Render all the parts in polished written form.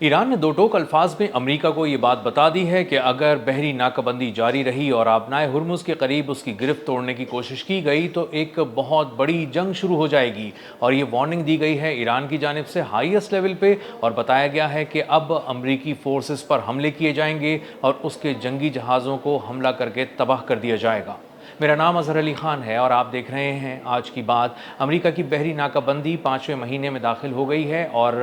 Iran ने दो टोक अल्फाज में अमेरिका को ये बात बता दी है कि अगर बहरी नाकाबंदी जारी रही और आबनाए हुर्मुज़ के करीब उसकी गिरफ्त तोड़ने की कोशिश की गई तो एक बहुत बड़ी जंग शुरू हो जाएगी। और ये वार्निंग दी गई है ईरान की जानिब से हाईएस्ट लेवल पे, और बताया गया है कि अब अमरीकी फोर्सेस पर हमले किए जाएंगे और उसके जंगी जहाज़ों को हमला करके तबाह कर दिया जाएगा। मेरा नाम अजहर अली ख़ान है और आप देख रहे हैं आज की बात। अमेरिका की बहरी नाकाबंदी 5वें महीने में दाखिल हो गई है और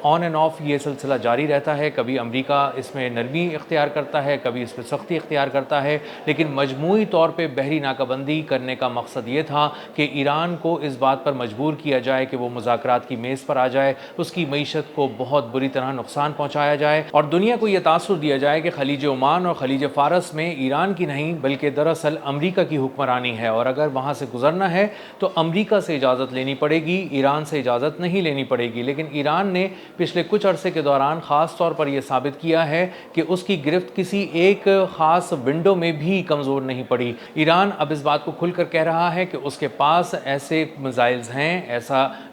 ऑन एंड ऑफ ये सिलसिला जारी रहता है। कभी अमेरिका इसमें नरमी इख्तियार करता है, कभी इस पर सख्ती इख्तियार करता है, लेकिन मजमूई तौर पे बहरी नाकाबंदी करने का मकसद ये था कि ईरान को इस बात पर मजबूर किया जाए कि वो मुज़ाकरात की मेज़ पर आ जाए, उसकी मईशत को बहुत बुरी तरह नुकसान पहुँचाया जाए और दुनिया को यह तासुर दिया जाए कि खलीज ओमान और खलीज फ़ारस में ईरान की नहीं बल्कि दरअसल अमेरिका की हुक्मरानी है, और अगर वहाँ से गुजरना है तो अमेरिका से इजाज़त लेनी पड़ेगी, ईरान से इजाज़त नहीं लेनी पड़ेगी। लेकिन ईरान ने पिछले कुछ अरसे के दौरान ख़ास तौर पर यह साबित किया है कि उसकी गिरफ्त किसी एक ख़ास विंडो में भी कमज़ोर नहीं पड़ी। ईरान अब इस बात को खुलकर कह रहा है कि उसके पास ऐसे मिसाइल्स हैं,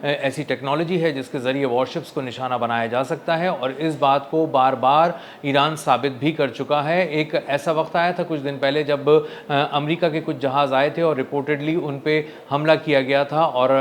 ऐसी टेक्नोलॉजी है जिसके ज़रिए वॉरशिप्स को निशाना बनाया जा सकता है, और इस बात को बार बार ईरान साबित भी कर चुका है। एक ऐसा वक्त आया था कुछ दिन पहले जब अमेरिका के कुछ जहाज़ आए थे और रिपोर्टेडली उन पे हमला किया गया था और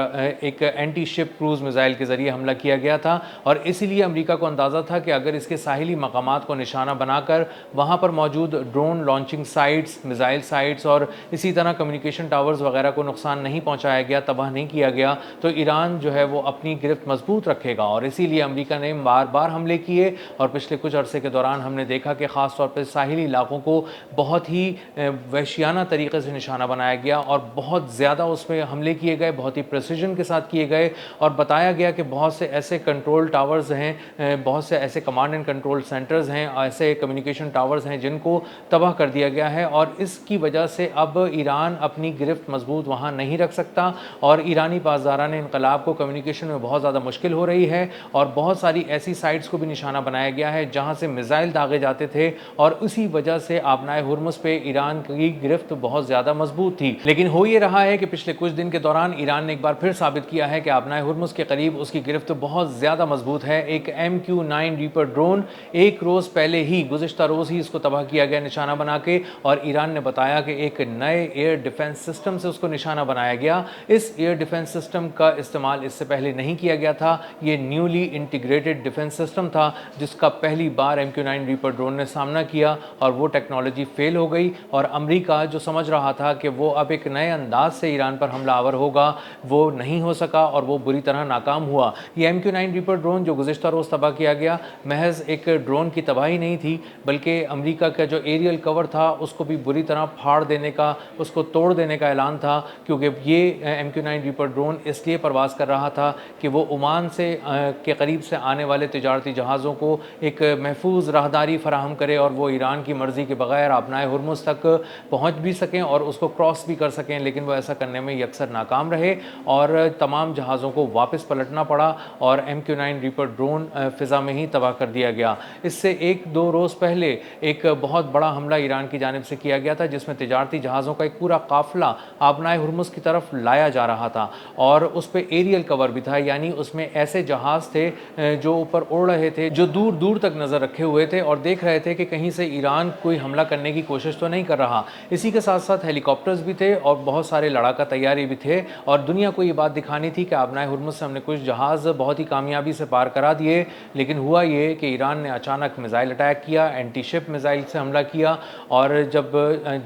एक एंटी शिप क्रूज़ मिसाइल के ज़रिए हमला किया गया था, और इसीलिए अमेरिका को अंदाज़ा था कि अगर इसके साहिली मकामात को निशाना बनाकर वहाँ पर मौजूद drone launching sites, missile sites और इसी तरह कम्युनिकेशन टावर्स वगैरह को नुकसान नहीं पहुँचाया गया, तबाह नहीं किया गया, तो ईरान जो है वो अपनी गिरफ्त मजबूत रखेगा। और इसीलिए अमेरिका ने बार बार हमले किए और पिछले कुछ अरसे के दौरान हमने देखा कि ख़ास तौर पर साहिली इलाकों को बहुत ही वहशियाना तरीके से निशाना बनाया गया और बहुत ज़्यादा उसमें हमले किए गए, बहुत ही प्रेसिजन के साथ किए गए, और बताया गया कि बहुत से ऐसे कंट्रोल टावर्स हैं, बहुत से ऐसे कमांड एंड कंट्रोल सेंटर्स हैं, ऐसे कम्युनिकेशन टावर्स हैं जिनको तबाह कर दिया गया है। और इसकी वजह से अब ईरान अपनी गिरफ्त मजबूत वहाँ नहीं रख सकता और ईरानी पासदारान इनकलाब को कम्युनिकेशन में बहुत ज़्यादा मुश्किल हो रही है, और बहुत सारी ऐसी साइट्स को भी निशाना बनाया गया है जहाँ से मिसाइल दागे जाते थे, और उसी वजह से आबनाए हुर्मुज़ पे ईरान की गिरफ्त बहुत ज़्यादा मजबूत थी। लेकिन हो ये रहा है कि पिछले कुछ दिन के दौरान ईरान ने एक बार फिर साबित किया है कि आबनाए हुर्मुज़ के करीब उसकी गिरफ्त बहुत ज़्यादा मजबूत है। एक MQ-9 रीपर ड्रोन एक रोज़ पहले ही, गुज़िश्ता रोज़ ही इसको तबाह किया गया निशाना बना के, और ईरान ने बताया कि एक नए एयर डिफेंस सिस्टम से उसको निशाना बनाया गया। इस एयर डिफेंस सिस्टम का इस्तेमाल इससे पहले नहीं किया गया था। ये न्यूली इंटीग्रेटेड डिफेंस सिस्टम था जिसका पहली बार MQ-9 रीपर ड्रोन ने सामना किया, और वो टेक्नोलॉजी फेल हो गई, और अमेरिका जो समझ रहा था कि वो अब एक नए अंदाज से ईरान पर हमलावर होगा, वो नहीं हो सका और वो बुरी तरह नाकाम हुआ। ये MQ-9 रीपर ड्रोन जो गुज़िश्ता रोज़ तबाह किया गया, महज एक ड्रोन की तबाही नहीं थी बल्कि अमेरिका का जो एरियल कवर था उसको भी बुरी तरह फाड़ देने का, उसको तोड़ देने का ऐलान था, क्योंकि ये MQ-9 रीपर ड्रोन इसलिए परवाज़ कर रहा था कि वो ओमान से के करीब से आने वाले तिजारती जहाज़ों को एक महफूज राहदारी फराहम करे और वो ईरान की मर्ज़ी के बगैर आबनाए हुर्मुज़ तक पहुँच भी सकें और उसको क्रॉस भी कर सकें। लेकिन वो ऐसा करने में अक्सर नाकाम रहे और तमाम जहाज़ों को वापस पलटना पड़ा और MQ-9 रीपर ड्रोन फ़िज़ा में ही तबाह कर दिया गया। इससे एक दो रोज़ पहले एक बहुत बड़ा हमला ईरान की जानिब से किया गया था जिसमें तिजारती जहाज़ों का एक पूरा काफ़िला आबनाए हुर्मुज़ की तरफ लाया जा रहा था, और उस पर एरियल कवर भी था, यानी उसमें ऐसे जहाज़ थे जो ऊपर उड़ रहे थे, जो दूर दूर तक नज़र रखे हुए थे और देख रहे थे कि कहीं से ईरान कोई हमला करने की कोशिश तो नहीं कर रहा। इसी के साथ साथ हेलीकॉप्टर्स भी थे और बहुत सारे लड़ाका तैयारी भी थे, और दुनिया को ये बात दिखानी थी कि आबनाए हुर्मुज़ से हमने कुछ जहाज़ बहुत ही कामयाबी से पार करा दिए। लेकिन हुआ ये कि ईरान ने अचानक मिसाइल अटैक किया, एंटी शिप मिसाइल से हमला किया, और जब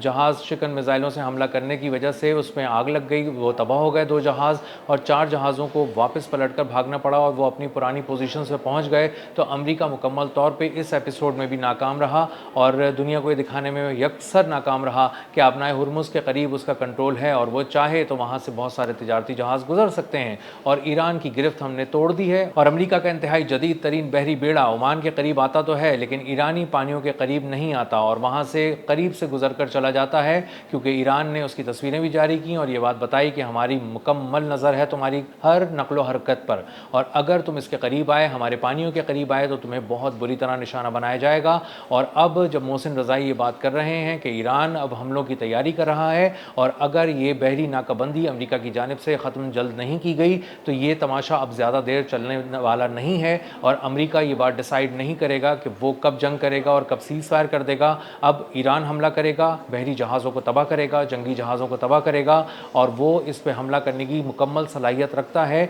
जहाज़ शिकन मिसाइलों से हमला करने की वजह से उसमें आग लग गई, वो तबाह हो गए 2 जहाज़, और 4 जहाज़ों को वापस पलटकर भागना पड़ा और वो अपनी पुरानी पोजीशन से पहुंच गए। तो अमेरिका मुकम्मल तौर पे इस एपिसोड में भी नाकाम रहा और दुनिया को ये दिखाने में यकसर नाकाम रहा कि आबनाए हुर्मुज़ के करीब उसका कंट्रोल है और वो चाहे तो वहाँ से बहुत सारे तिजारती जहाज़ गुजर सकते हैं, और ईरान की गिरफ्त हमने तोड़ दी है। और अमेरिका का इंतहाई जदीद तरीन बहरी बेड़ा ओमान के करीब आता तो है लेकिन ईरानी पानियों के करीब नहीं आता, और वहाँ से करीब से गुजर कर चला जाता है, क्योंकि ईरान ने उसकी तस्वीरें भी जारी की और ये बात बताई कि हमारी मुकम्मल नज़र है तुम्हारी हर नकलो हरकत पर, और अगर तुम इसके करीब आए, हमारे पानियों के करीब आए, तो तुम्हें बहुत बुरी तरह निशाना बनाया जाएगा। और अब जब मोहसिन रज़ाई ये बात कर रहे हैं कि ईरान अब हमलों की तैयारी تیاری کر رہا ہے، اور اگر یہ بحری ناکہ بندی امریکہ کی جانب سے ختم جلد نہیں کی گئی تو یہ تماشا اب زیادہ دیر چلنے والا نہیں ہے، اور امریکہ یہ بات ڈیسائیڈ نہیں کرے گا کہ وہ کب جنگ کرے گا اور کب سیز فائر کر دے گا۔ اب ایران حملہ کرے گا، بحری جہازوں کو تباہ کرے گا، جنگی جہازوں کو تباہ کرے گا، اور وہ اس پہ حملہ کرنے کی مکمل صلاحیت رکھتا ہے،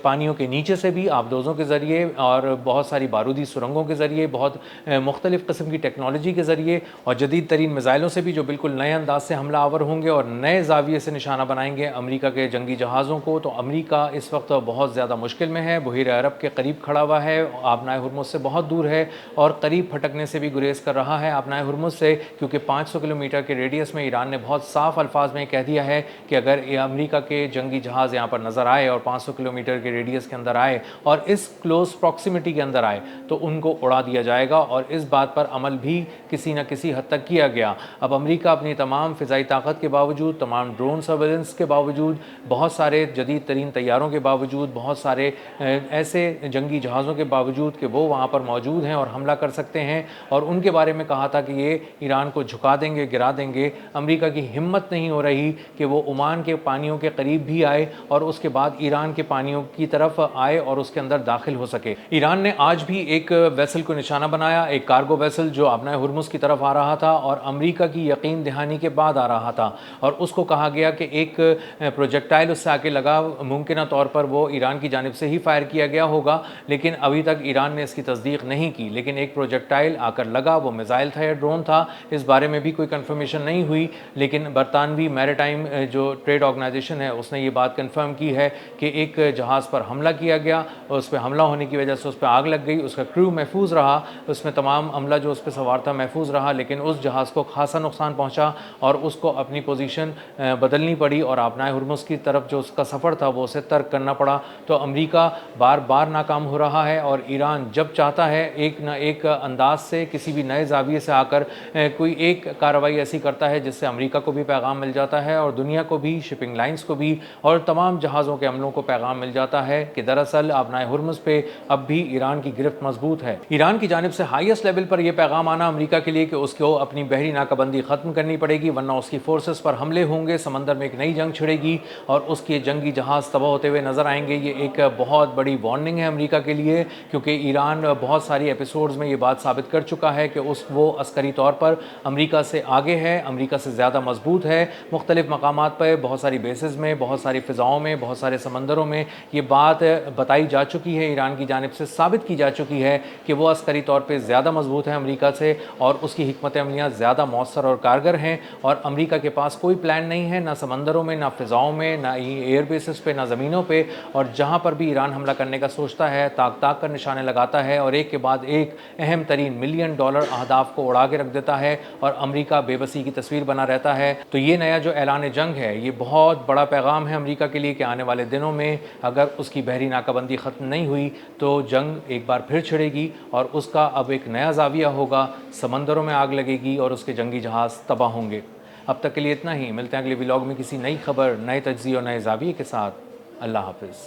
پانیوں کے نیچے سے بھی، آبدوزوں کے ذریعے، اور بہت ساری بارودی سرنگوں کے ذریعے، بہت مختلف قسم کی ٹیکنالوجی کے ذریعے، اور جدید ترین میزائلوں سے بھی، جو بالکل نئے انداز سے حملہ آور ہوں گے اور نئے زاویے سے نشانہ بنائیں گے امریکہ کے جنگی جہازوں کو۔ تو امریکہ اس وقت بہت زیادہ مشکل میں ہے، بحیرہ عرب کے قریب کھڑا ہوا ہے، آبنائے ہرمز سے بہت دور ہے، اور قریب پھٹکنے سے بھی گریز کر رہا ہے آبنائے ہرمز سے، کیونکہ 500 کلومیٹر کے ریڈیس میں ایران نے بہت صاف الفاظ میں کہہ دیا ہے کہ اگر امریکہ کے جنگی جہاز یہاں پر نظر آئے اور 500 کلومیٹر کے ریڈیس کے اندر آئے اور اس کلوز پراکسیمیٹی کے اندر آئے تو ان کو اڑا دیا جائے گا، اور اس بات پر عمل بھی کسی نہ کسی حد تک کیا گیا۔ اب امریکہ اپنی تمام فضائی طاقت کے باوجود، تمام ڈرون سرویلنس کے باوجود، بہت سارے جدید ترین طیاروں کے باوجود، بہت سارے ایسے جنگی جہازوں کے باوجود کہ وہ وہاں پر موجود ہیں اور حملہ کر سکتے ہیں، اور ان کے بارے میں کہا تھا کہ یہ ایران کو جھکا دیں گے، گرا دیں گے، امریکہ کی ہمت نہیں ہو رہی کہ وہ عمان کے پانیوں کے قریب بھی آئے اور اس کے بعد ایران کے پانیوں کی طرف آئے اور اس کے اندر داخل ہو سکے۔ ایران نے آج بھی ایک ویسل کو نشانہ بنایا، ایک کارگو ویسل جو آبنائے ہرمز کی طرف آ رہا تھا اور امریکہ کی یقین دہانی کے بعد آ رہا تھا، اور اس کو کہا گیا کہ ایک پروجیکٹائل اس سے آ کے لگا، ممکنہ طور پر وہ ایران کی جانب سے ہی فائر کیا گیا ہوگا، لیکن ابھی تک ایران نے اس کی تصدیق نہیں کی، لیکن ایک پروجیکٹائل آ کر لگا، وہ میزائل تھا یا ڈرون تھا اس بارے میں بھی کوئی کنفرمیشن نہیں ہوئی، لیکن برطانوی میریٹائم جو ٹریڈ آرگنائزیشن ہے اس نے یہ بات کنفرم کی ہے کہ ایک جہاز پر حملہ کیا گیا، اور اس پہ حملہ ہونے کی وجہ سے اس پہ آگ لگ گئی، اس کا کرو محفوظ رہا، اس میں تمام عملہ جو اس پہ سوار تھا محفوظ رہا، لیکن اس جہاز کو خاصا نقصان پہنچا اور اس کو اپنی پوزیشن بدلنی پڑی، اور آبنائے ہرمز کی طرف جو اس کا سفر تھا وہ اسے ترک کرنا پڑا۔ تو امریکہ بار بار ناکام ہو رہا ہے، اور ایران جب چاہتا ہے ایک نہ ایک انداز سے کسی بھی نئے زاویے سے آ کر کوئی ایک کارروائی ایسی کرتا ہے جس سے امریکہ کو بھی پیغام مل جاتا ہے اور دنیا کو بھی، شپنگ لائنز کو بھی اور تمام جہازوں کے عملوں کو پیغام مل جاتا ہے کہ دراصل آبنائے ہرمز پہ اب بھی ایران کی گرفت مضبوط ہے۔ ایران کی جانب سے ہائیسٹ لیول پر یہ پیغام آنا امریکہ کے لیے کہ اس کو اپنی بحری ناکہ بندی ختم کرنی پڑے گی، ورنہ اس کی فورسز پر حملے ہوں گے، سمندر میں ایک نئی جنگ چھڑے گی اور اس کے جنگی جہاز تباہ ہوتے ہوئے نظر آئیں گے۔ یہ ایک بہت بڑی وارننگ ہے امریکہ کے لیے، کیونکہ ایران بہت ساری ایپیسوڈز میں یہ بات ثابت کر چکا ہے کہ وہ عسکری طور پر امریکہ سے آگے ہے، امریکہ سے زیادہ مضبوط ہے، مختلف مقامات پر، بہت ساری بیسز میں، بہت ساری فضاؤں میں، بہت سارے سمندروں میں یہ بات بتائی جا چکی ہے، ایران کی جانب سے ثابت کی جا چکی ہے کہ وہ عسکری طور پہ زیادہ مضبوط ہے امریکہ سے، اور اس کی حکمت عملیاں زیادہ مؤثر اور کارگر ہیں، اور امریکہ کے پاس کوئی پلان نہیں ہے، نہ سمندروں میں، نہ فضاؤں میں، نہ ایئر بیسز پہ، نہ زمینوں پہ، اور جہاں پر بھی ایران حملہ کرنے کا سوچتا ہے تاک تاک کر نشانے لگاتا ہے اور ایک کے بعد ایک اہم ترین $ملین اہداف کو اڑا کے رکھ دیتا ہے، اور امریکہ بے بسی کی تصویر بنا رہتا ہے۔ تو یہ نیا جو اعلان جنگ ہے یہ بہت بڑا پیغام ہے امریکہ کے لیے کہ آنے والے دنوں میں اگر اس کی بحری ناکہ بندی ختم نہیں ہوئی تو جنگ ایک بار پھر چھڑے گی، اور اس کا اب ایک نیا زاویہ ہوگا، سمندروں میں آگ لگے گی اور اس کے جنگی جہاز تباہ ہوں گے۔ اب تک کے لیے اتنا ہی، ملتے ہیں اگلے ولاگ میں کسی نئی خبر، نئے تجزیے اور نئے زاویے کے ساتھ۔ اللہ حافظ۔